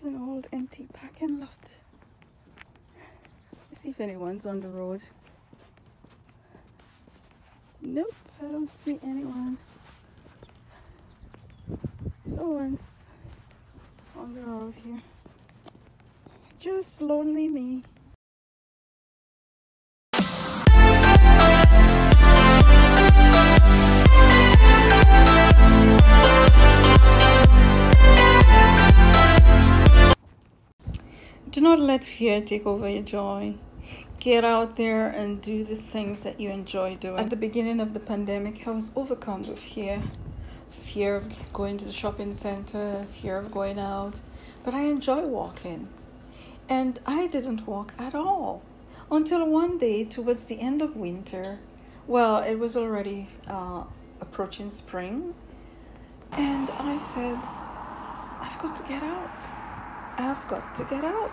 an old empty parking lot. Let's see if anyone's on the road. Nope, I don't see anyone. No one's on the road here. Just lonely me. Do not let fear take over your joy. Get out there and do the things that you enjoy doing. At the beginning of the pandemic, I was overcome with fear. Fear of going to the shopping center, fear of going out. But I enjoy walking. And I didn't walk at all until one day towards the end of winter. Well, it was already approaching spring. And I said, I've got to get out. I've got to get out.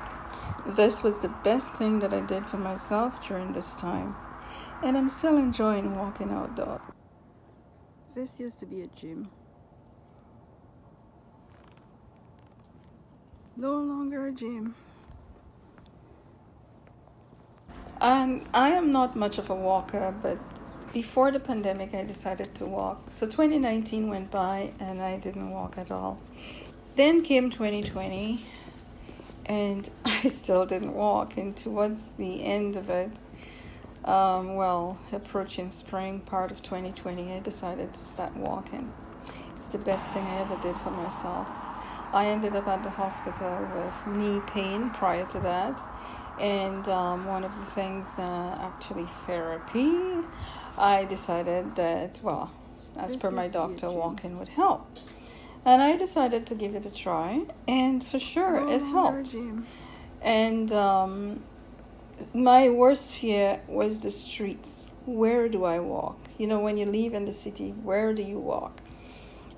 This was the best thing that I did for myself during this time. And I'm still enjoying walking outdoors. This used to be a gym. No longer a gym. And I am not much of a walker, but before the pandemic, I decided to walk. So 2019 went by and I didn't walk at all. Then came 2020. And I still didn't walk. And towards the end of it, approaching spring part of 2020, I decided to start walking. It's the best thing I ever did for myself. I ended up at the hospital with knee pain prior to that. And one of the things, actually therapy, I decided that, as per my doctor, walking would help. And I decided to give it a try, and for sure it helps. And my worst fear was the streets. Where do I walk? You know, when you leave in the city, where do you walk?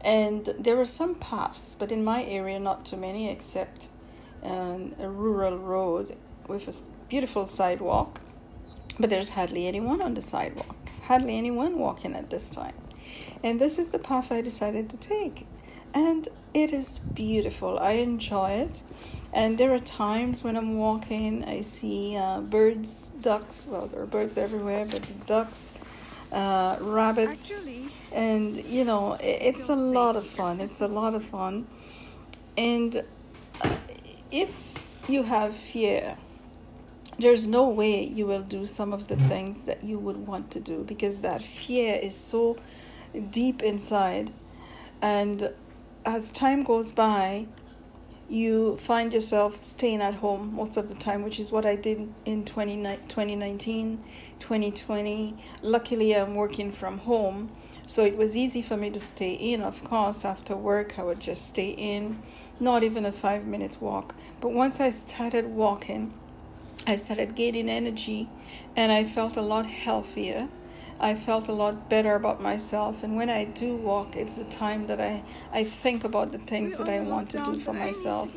And there were some paths, but in my area, not too many, except a rural road with a beautiful sidewalk. But there's hardly anyone on the sidewalk, hardly anyone walking at this time. And this is the path I decided to take. And it is beautiful. I enjoy it. And there are times when I'm walking, I see birds, ducks. Well, there are birds everywhere, but the ducks, rabbits. And, you know, it's a lot of fun. It's a lot of fun. And if you have fear, there's no way you will do some of the things that you would want to do, because that fear is so deep inside. And as time goes by, you find yourself staying at home most of the time, which is what I did in 2019, 2020. Luckily, I'm working from home, so it was easy for me to stay in. Of course, after work, I would just stay in, not even a 5-minute walk. But once I started walking, I started gaining energy, and I felt a lot healthier. I felt a lot better about myself. And when I do walk, it's the time that I think about the things that I want to do for myself,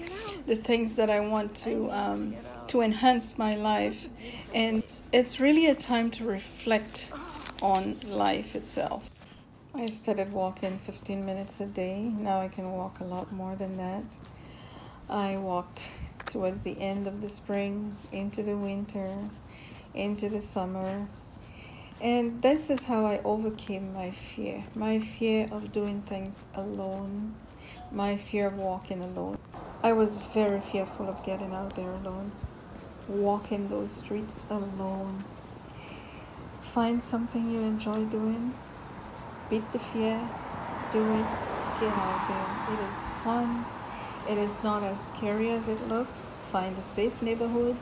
the things that I want to enhance my life. And it's really a time to reflect on life itself. I started walking 15 minutes a day. Now I can walk a lot more than that. I walked towards the end of the spring, into the winter, into the summer. And this is how I overcame my fear of doing things alone, my fear of walking alone. I was very fearful of getting out there alone, walking those streets alone. Find something you enjoy doing, beat the fear, do it, get out there. It is fun. It is not as scary as it looks. Find a safe neighborhood.